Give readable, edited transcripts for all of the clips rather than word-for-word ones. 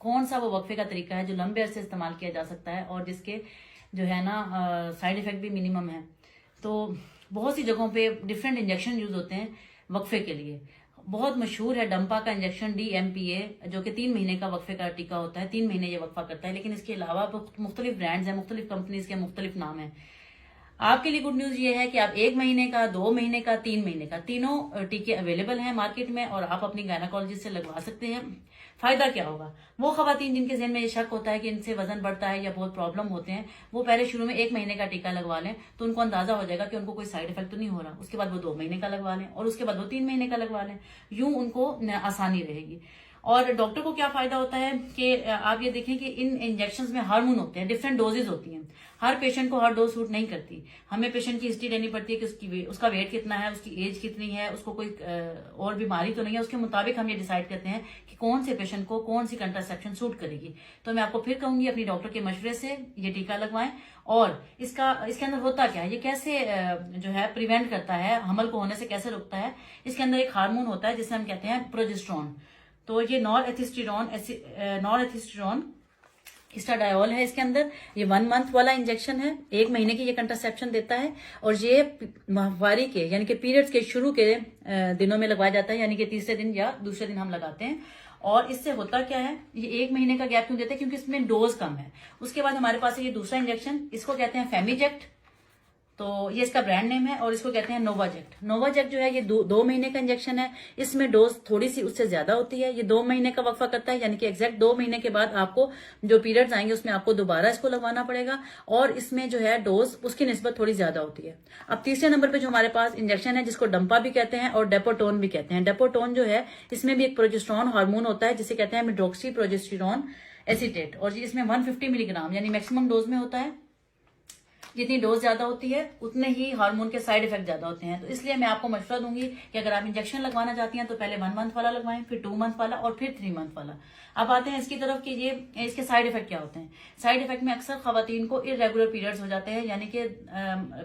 कौन सा वो वक्फे का तरीका है जो लंबे अरसे इस्तेमाल किया जा सकता है और जिसके जो है ना साइड इफेक्ट भी मिनिमम है। तो बहुत सी जगहों पे डिफरेंट इंजेक्शन यूज होते हैं वक्फे के लिए। बहुत मशहूर है डंपा का इंजेक्शन DMPA, जो कि 3 महीने का वक्फे का टीका होता है, 3 महीने ये वक्फा करता है। लेकिन इसके अलावा मुख्तलिफ ब्रांड्स हैं, मुख्तलिफ कंपनीज के मुख्तलिफ नाम है। आपके लिए गुड न्यूज ये है कि आप 1 महीने का, 2 महीने का, 3 महीने का, तीनों टीके अवेलेबल हैं मार्केट में और आप अपनी गायनाकोलॉजिस्ट से लगवा सकते हैं। फायदा क्या होगा? वो खवातीन जिनके जहन में ये शक होता है कि इनसे वजन बढ़ता है या बहुत प्रॉब्लम होते हैं, वो पहले शुरू में 1 महीने का टीका लगवा लें तो उनको अंदाजा हो जाएगा कि उनको कोई साइड इफेक्ट तो नहीं हो रहा। उसके बाद वो 2 महीने का लगवा लें और उसके बाद वो 3 महीने का लगवा लें। यूं उनको आसानी रहेगी। और डॉक्टर को क्या फायदा होता है कि आप ये देखें कि इन इंजेक्शंस में हार्मोन होते हैं, डिफरेंट डोजेज होती हैं। हर पेशेंट को हर डोज सूट नहीं करती। हमें पेशेंट की हिस्ट्री लेनी पड़ती है कि उसका वेट कितना है, उसकी एज कितनी है, उसको कोई और बीमारी तो नहीं है। उसके मुताबिक हम ये डिसाइड करते हैं कि कौन से पेशेंट को कौन सी कंट्रासेप्शन सूट करेगी। तो मैं आपको फिर कहूंगी अपनी डॉक्टर के मशवरे से ये टीका लगवाएं। और इसके अंदर होता क्या है, ये कैसे जो है प्रिवेंट करता है, हमल को होने से कैसे रोकता है। इसके अंदर एक हार्मोन होता है जिसे हम कहते हैं प्रोजेस्टेरोन। तो ये नॉरहेस्टेरोन एस्ट्राडायोल है इसके अंदर। ये 1 मंथ वाला इंजेक्शन है, 1 महीने की ये कंट्रासेप्शन देता है। और ये माहवारी के यानी कि पीरियड्स के शुरू के दिनों में लगवाया जाता है, यानी कि तीसरे दिन या दूसरे दिन हम लगाते हैं। और इससे होता क्या है, ये 1 महीने का गैप क्यों देते हैं? क्योंकि इसमें डोज कम है। उसके बाद हमारे पास है ये दूसरा इंजेक्शन, इसको कहते हैं फेमिजेक्ट। तो ये इसका ब्रांड नेम है और इसको कहते हैं नोवाजेक्ट। नोवाजेक्ट जो है ये 2 महीने का इंजेक्शन है। इसमें डोज थोड़ी सी उससे ज्यादा होती है। ये 2 महीने का वक्फा करता है, यानी कि एग्जैक्ट 2 महीने के बाद आपको जो पीरियड्स आएंगे उसमें आपको दोबारा इसको लगवाना पड़ेगा और इसमें जो है डोज उसकी निस्बत थोड़ी ज्यादा होती है। अब तीसरे नंबर पे जो हमारे पास इंजेक्शन है जिसको डंपा भी कहते हैं और डेपोटोन भी कहते हैं। डेपोटोन जो है इसमें भी एक प्रोजेस्टेरोन हार्मोन होता है जिसे कहते हैं मिड्रोक्सी प्रोजेस्टेरोन एसीटेट। और इसमें 150 मिलीग्राम यानी मैक्सिमम डोज में होता है। जितनी डोज ज्यादा होती है उतने ही हार्मोन के साइड इफेक्ट ज्यादा होते हैं। तो इसलिए मैं आपको मशवरा दूंगी कि अगर आप इंजेक्शन लगवाना चाहती हैं तो पहले 1 मंथ वाला लगवाएं, फिर 2 मंथ वाला और फिर 3 मंथ वाला। अब आते हैं इसकी तरफ कि ये इसके साइड इफेक्ट क्या होते हैं। साइड इफेक्ट में अक्सर खवातीन को इरेगुलर पीरियड्स हो जाते हैं, यानी कि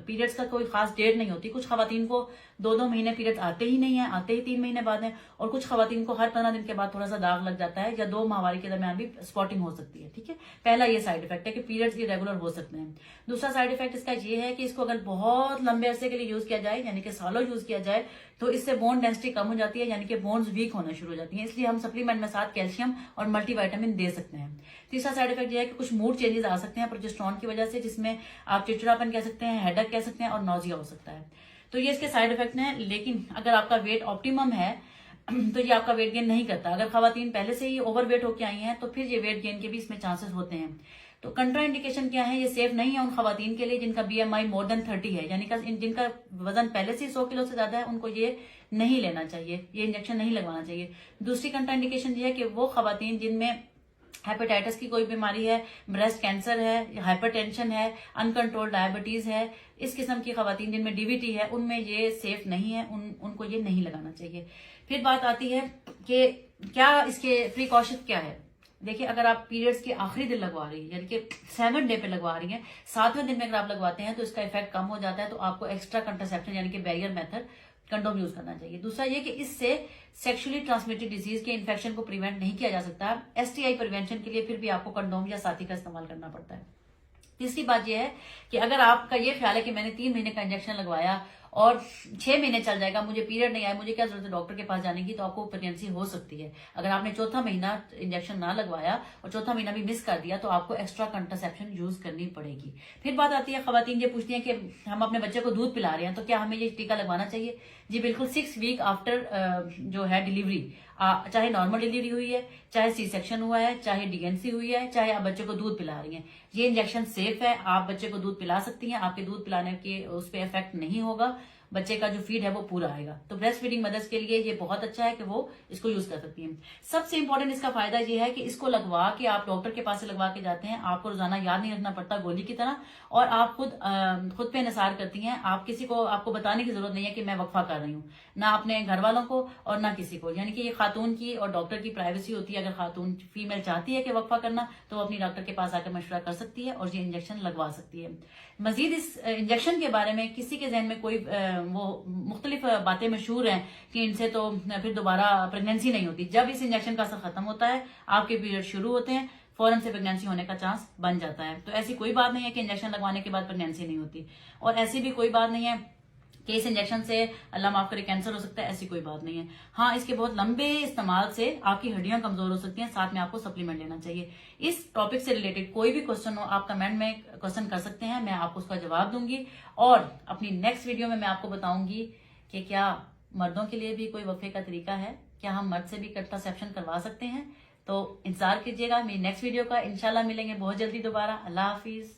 पीरियड्स का कोई खास डेट नहीं होती। कुछ खवातीन को 2-2 महीने पीरियड्स आते ही नहीं है, आते ही 3 महीने बाद है। और कुछ खवातीन को हर 15 दिन के बाद थोड़ा सा दाग लग जाता है या 2 माहवारी के दरमियान भी स्पॉटिंग हो सकती है। ठीक है, पहला ये साइड इफेक्ट है कि पीरियड्स इरेगुलर हो सकते हैं। दूसरा साइड इफेक्ट इसका ये है कि इसको अगर बहुत लंबे अरसे के लिए यूज किया जाए, यानी कि सालों यूज किया जाए, तो इससे बोन डेंसिटी कम हो जाती है, यानी कि बोन्स वीक होना शुरू हो जाती हैं। इसलिए हम सप्लीमेंट में साथ कैल्शियम और मल्टीविटामिन दे सकते हैं। तीसरा साइड इफेक्ट यह है कि कुछ मूड चेंजेस आ सकते हैं प्रोजेस्टेरोन की वजह से, जिसमें आप चिड़चिड़ापन कह सकते हैं, हेडेक कह सकते हैं और नौजिया हो सकता है। तो ये इसके साइड इफेक्ट हैं। लेकिन अगर आपका वेट ऑप्टिमम है तो ये आपका वेट गेन नहीं करता। अगर खवातीन पहले से ही ओवर वेट होकर आई हैं तो फिर ये वेट गेन के भी इसमें चांसेस होते हैं। तो कंट्रा इंडिकेशन क्या है, ये सेफ नहीं है उन खवातीन के लिए जिनका BMI मोर देन 30 है, यानी कि जिनका वजन पहले से 100 किलो से ज्यादा है, उनको ये नहीं लेना चाहिए, ये इंजेक्शन नहीं लगवाना चाहिए। दूसरी कंट्रा इंडिकेशन ये है कि वो खवातीन जिनमें हेपेटाइटिस की कोई बीमारी है, ब्रेस्ट कैंसर है, हाइपरटेंशन है, अनकंट्रोल्ड डायबिटीज है, इस किस्म की खवातीन जिनमें DVT है, उनमें ये सेफ नहीं है, उनको ये नहीं लगाना चाहिए। फिर बात आती है कि क्या इसके प्रिकॉशन क्या है। देखिए, अगर आप पीरियड्स के आखिरी दिन लगवा रही है, यानी कि 7th डे पे लगवा रही है, 7वें दिन में अगर आप लगवाते हैं तो इसका इफेक्ट कम हो जाता है। तो आपको एक्स्ट्रा कंट्रासेप्शन यानी कि बैरियर मेथड कंडोम यूज करना चाहिए। दूसरा ये कि इससे सेक्सुअली ट्रांसमिटेड डिजीज के इन्फेक्शन को प्रिवेंट नहीं किया जा सकता। STI प्रिवेंशन के लिए फिर भी आपको कंडोम या साथी का इस्तेमाल करना पड़ता है। तीसरी बात यह है कि अगर आपका ये ख्याल है कि मैंने 3 महीने का इंजेक्शन लगवाया और 6 महीने चल जाएगा, मुझे पीरियड नहीं आया, मुझे क्या जरूरत है डॉक्टर के पास जाने की, तो आपको प्रेगनेंसी हो सकती है। अगर आपने चौथा महीना इंजेक्शन ना लगवाया और चौथा महीना भी मिस कर दिया तो आपको एक्स्ट्रा कंट्रासेप्शन यूज करनी पड़ेगी। फिर बात आती है, खवातीन ये पूछती हैं कि हम अपने बच्चे को दूध पिला रहे हैं तो क्या हमें ये टीका लगवाना चाहिए। जी बिल्कुल, 6 वीक आफ्टर जो है डिलीवरी, चाहे नॉर्मल डिलीवरी हुई है, चाहे C सेक्शन हुआ है, चाहे DNC हुई है, चाहे आप बच्चे को दूध पिला रही हैं, ये इंजेक्शन सेफ है। आप बच्चे को दूध पिला सकती हैं, आपके दूध पिलाने के उस पर इफेक्ट नहीं होगा, बच्चे का जो फीड है वो पूरा आएगा। तो ब्रेस्ट फीडिंग मदर्स के लिए ये बहुत अच्छा है कि वो इसको यूज कर सकती हैं। सबसे इंपॉर्टेंट इसका फायदा ये है कि इसको लगवा के आप डॉक्टर के पास से लगवा के जाते हैं, आपको रोजाना याद नहीं रखना पड़ता गोली की तरह, और आप खुद पे निसार करती हैं। आप किसी को आपको बताने की जरूरत नहीं है कि मैं वक्फा कर रही हूँ, ना अपने घर वालों को और ना किसी को। यानी कि ये खातून की और डॉक्टर की प्राइवेसी होती है। अगर खातून फीमेल चाहती है कि वक्फा करना तो वो अपनी डॉक्टर के पास आकर मशवरा कर सकती है और ये इंजेक्शन लगवा सकती है। मजीद इस इंजेक्शन के बारे में किसी के जहन में कोई वो मुख्तलिफ बातें मशहूर हैं कि इनसे तो फिर दोबारा प्रेगनेंसी नहीं होती। जब इस इंजेक्शन का असर खत्म होता है, आपके पीरियड शुरू होते हैं, फौरन से प्रेगनेंसी होने का चांस बन जाता है। तो ऐसी कोई बात नहीं है कि इंजेक्शन लगवाने के बाद प्रेगनेंसी नहीं होती, और ऐसी भी कोई बात नहीं है कि इस इंजेक्शन से अल्लाह माफ करे कैंसर हो सकता है, ऐसी कोई बात नहीं है। हाँ, इसके बहुत लंबे इस्तेमाल से आपकी हड्डियां कमजोर हो सकती हैं, साथ में आपको सप्लीमेंट लेना चाहिए। इस टॉपिक से रिलेटेड कोई भी क्वेश्चन हो, आप कमेंट में क्वेश्चन कर सकते हैं, मैं आपको उसका जवाब दूंगी। और अपनी नेक्स्ट वीडियो में मैं आपको बताऊंगी कि क्या मर्दों के लिए भी कोई वफे का तरीका है, क्या हम मर्द से भी कंट्रासेप्शन करवा सकते हैं। तो इंतजार कीजिएगा मेरी नेक्स्ट वीडियो का। इंशाल्लाह मिलेंगे बहुत जल्दी दोबारा। अल्लाह हाफिज।